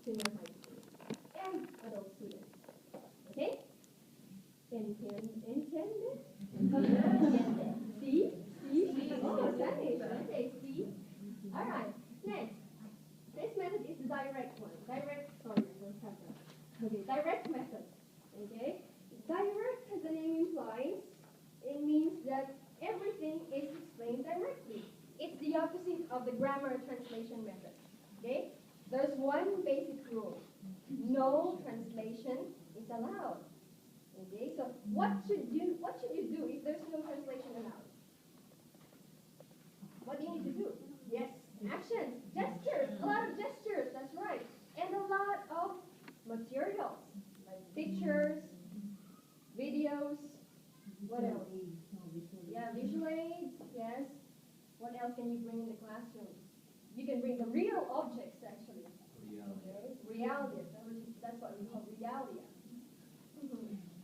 junior high school, and adult students. Okay? Entiende? See? See? Oh, Spanish. Okay, see? All right. Next. This method is the direct one. Direct, sorry, I don't have that. Okay, direct method. Okay? Direct, as the name implies, it means that everything is explained directly. It's the opposite of the grammar translation method. Okay? There's one basic rule. No translation is allowed. Okay? So what should you do if there's no translation allowed? What do you need to do? Yes, actions, gestures, a lot of gestures, that's right. And a lot of materials, like pictures, videos, what else? Yeah, visual aids, yes. What else can you bring in the classroom? You can bring the real objects, actually. Okay? Reality, that's what we call realia.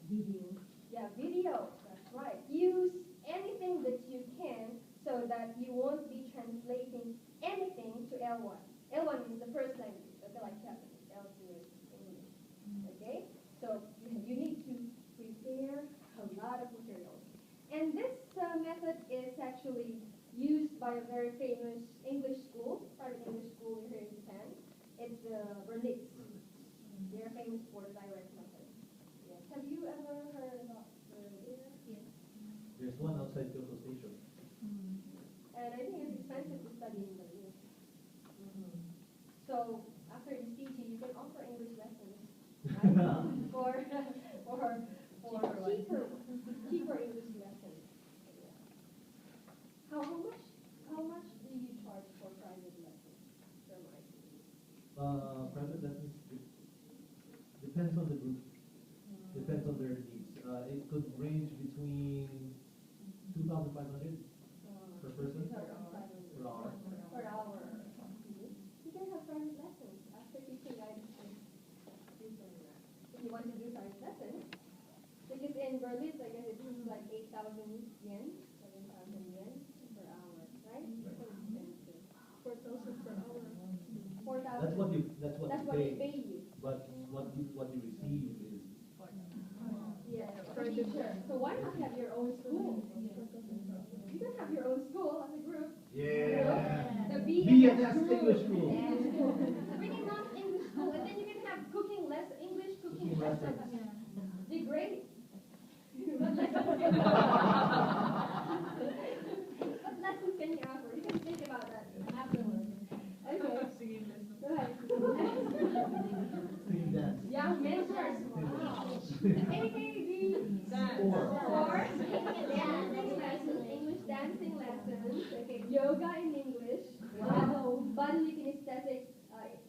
Video. Yeah, video, that's right. Use anything that you can so that you won't be translating anything to L1. L1 is the first language, okay, like Japanese. L2 is English. Okay? So you need to prepare a lot of materials. And this method is actually used by a very famous English school, private English school here in Japan. It's the Berlitz. They're famous for the direct method. Yes. Have you ever heard about Berlitz? Yes. There's one outside Kyoto Station. And I think it's expensive to study in Berlin. So after this teaching, you can offer English lessons, right? for cheaper English lessons. Yeah. How much do you charge for private lessons per month? Private lessons depends on the group. Depends on their needs. It could range between 2,500 per person per hour. Per hour. You can have private lessons after teaching guidance. If you want to do private lessons, because in Berlin, I guess it's like 8,000 yen, 7,000 yen per hour, right? So expensive. 4,000 per hour. 4,000. That's what they pay you. But what you receive is. Yeah, per teacher. So why not have your own school? You can have your own school as a group. Yeah. The BFS English school. Bring in non-English school, and then you can have English cooking lessons. Be great. What lessons can you offer? You can think about that afterwards. Okay. Singing lessons. Go ahead. Singing dance. Yeah, mentors. Wow. AKB. Or dancing lessons, English dancing lessons. Okay, yoga in English. Wow. Body kinesthetic,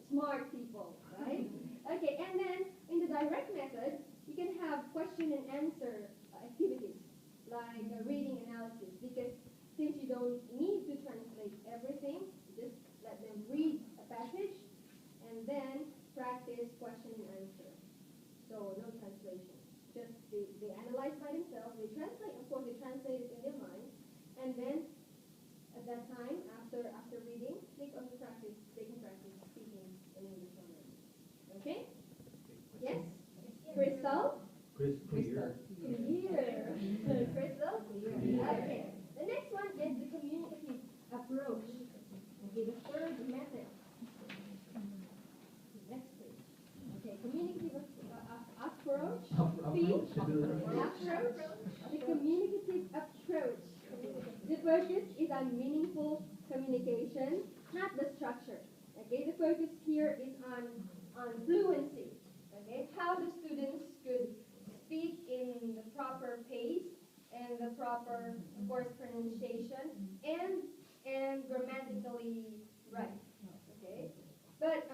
smart people, right? Okay, and then in the direct method, you can have question and answer activities like reading analysis, because since you don't need to translate everything, just let them read a passage and then practice question and answer. So no translation. Just they analyze by themselves, they translate, of course they translate it in their mind, and then at that time, after reading, they can practice speaking in English already. Okay? Yes? Crystal? Crystal. Clear. Crystal? Clear. Okay. The next one is the communicative approach. Okay, the third method. Next page. Okay, communicative approach. The communicative approach. The focus is on meaningful communication, not the structure. Okay, the focus here is on fluency. Okay, how the students could speak in the proper pace and the proper, of course, pronunciation and grammatically right. Okay, but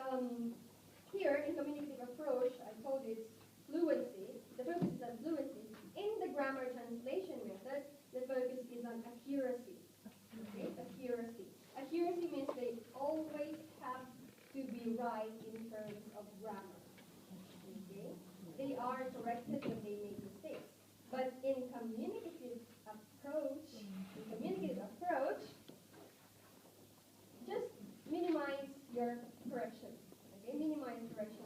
here in communicative approach, I told it's fluency. The focus is on fluency. In the grammar translation method, the focus is on accuracy. Okay, accuracy. Accuracy means they always have to be right in terms of grammar. Okay, they are corrected when they make mistakes. But in communicative approach, just minimize your correction. Okay, minimize correction.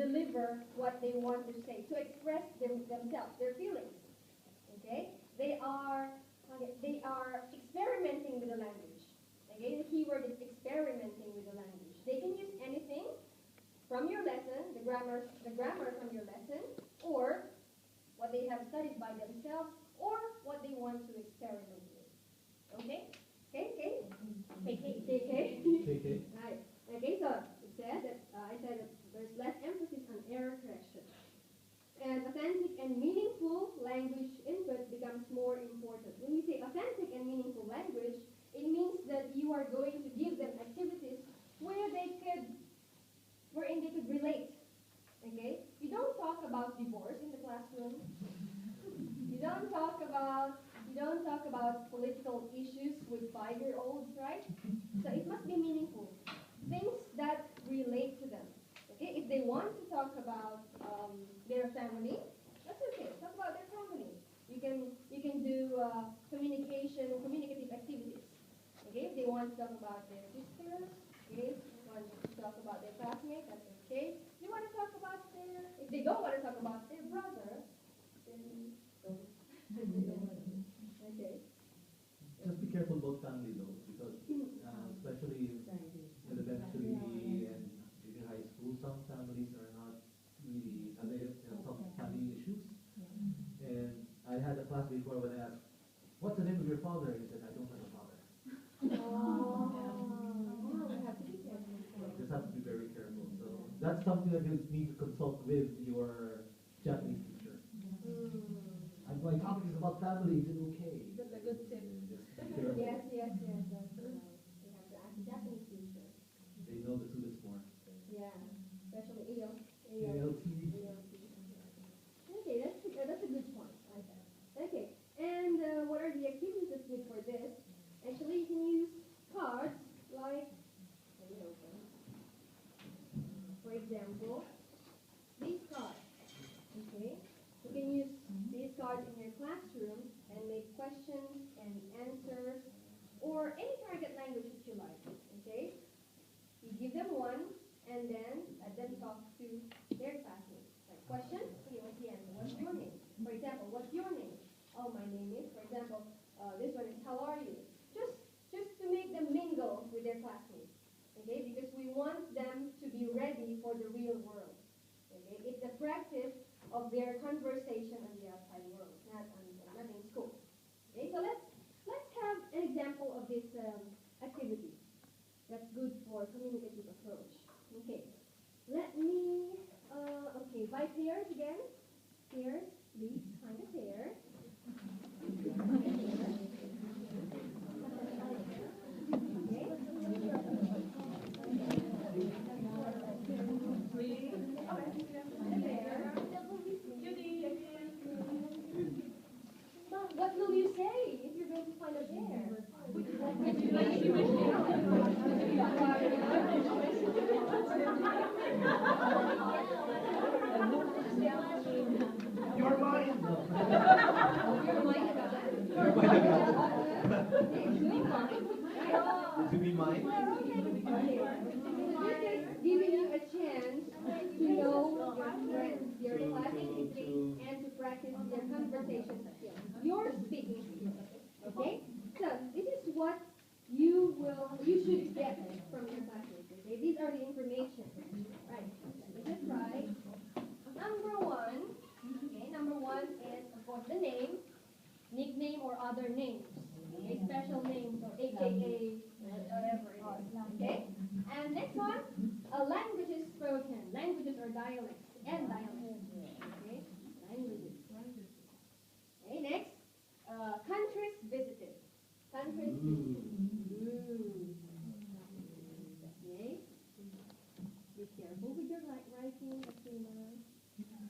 deliver what they want to say, to express themselves, their feelings. Okay? They are experimenting with the language. Okay? The keyword is experimenting with the language. They can use anything from your lesson, the grammar from your lesson, or what they have studied by themselves, or what they want to experiment with. Okay? Okay? Okay? Okay? Okay. Right. Okay, so it said that I said that there's less emphasis on error correction. And authentic and meaningful language input becomes more important. When we say authentic and meaningful language, it means that you are going to give them activities wherein they could relate. Okay? You don't talk about divorce in the classroom. You don't talk about political issues with 5-year-olds, right? So it must be meaningful. Things that relate to them. Okay? If they want to talk about their family, that's okay. Talk about their family. You can do communicative activities. Okay? If they want to talk about their sisters, okay? If they want to talk about their classmates, that's okay. If they don't want to talk about their brother, then don't. Okay. Just be careful about family though, because especially elementary and junior high school, some families are not really, they have some family issues. And I had a class before when I asked, "What's the name of your father?" He said, "I don't have a father." Oh, I have to be careful. Just have to be very careful. So that's something that you need to consult with your Japanese teacher. My topic is about family. Is it okay? That's a good tip. Just be careful. Yes, that's right. You have to ask the Japanese teacher. They know the students more. Yeah, especially ALT. ALT. Okay, that's a good point. I like that. Okay, and what are the activities that's good for this? Actually, you can use cards like, let me open. For example, these cards. Okay, you can use these cards in your classroom and make questions and answers, or any target language that you like. Okay, you give them one, and then let them talk to their classmates. Like question, okay, what's the answer? What's your name? For example, what's your name? Oh, my name is. For example, this one is how are you? Just to make them mingle with their classmates. Okay, because we want them to be ready for the real world. Okay, it's the practice of their conversation on the outside world, not in school. Okay, so let's have an example of this activity. That's good for communicative approach. Okay, let me, okay, by pairs again. Pairs, please, find a pair. What will you say if you're going to find a bear? Your mind. Your mind about that? Your mind about Okay, to be mine. so this is giving you a chance to know your friends, your classmates, and to practice your conversation skills, your speaking skills. Okay? So this is what you should get from your classmates. Okay? These are the information. Right. Let me just write. Number one is of course the name, nickname or other names. Okay? Special names or AKA, whatever it is. Okay? And next one, languages spoken, languages or dialects, and dialects. Okay? Languages. Okay, next, countries visited. Countries visited. Okay? Be careful with your writing, Athena.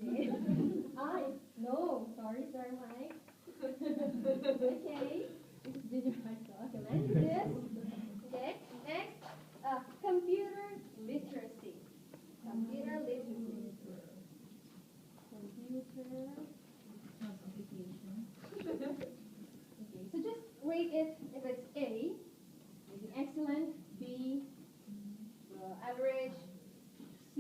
Okay. No, sorry, Mike. Okay. This is junior high school. Okay, languages. Okay, next, computer literacy. Computer literacy. Computer. Okay, so just rate it if it's A, maybe excellent, B, average, C,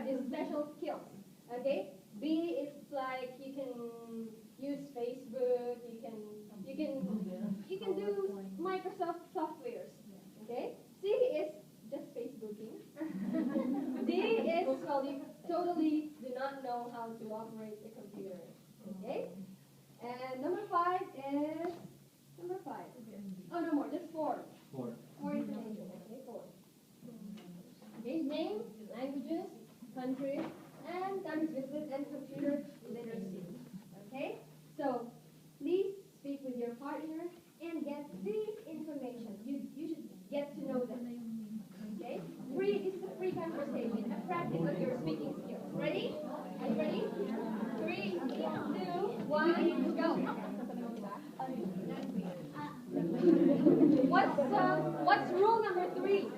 these special skills. Okay? B, it's like you can use Facebook, you can do Microsoft softwares. Okay? C is just Facebooking. D is, well, you totally do not know how to operate the computer. Okay? And number 5 is number 5. Oh, no more, just 4. 4. 4 information. Okay, 4. Okay, name, languages, countries, and countries visited, and computer literacy. Okay? So, please speak with your partner and get this information. You should get to know them. Okay? This is a free conversation, a practice of your speaking skills. Ready? Are you ready? 3, 2, 1, go. What's rule number 3?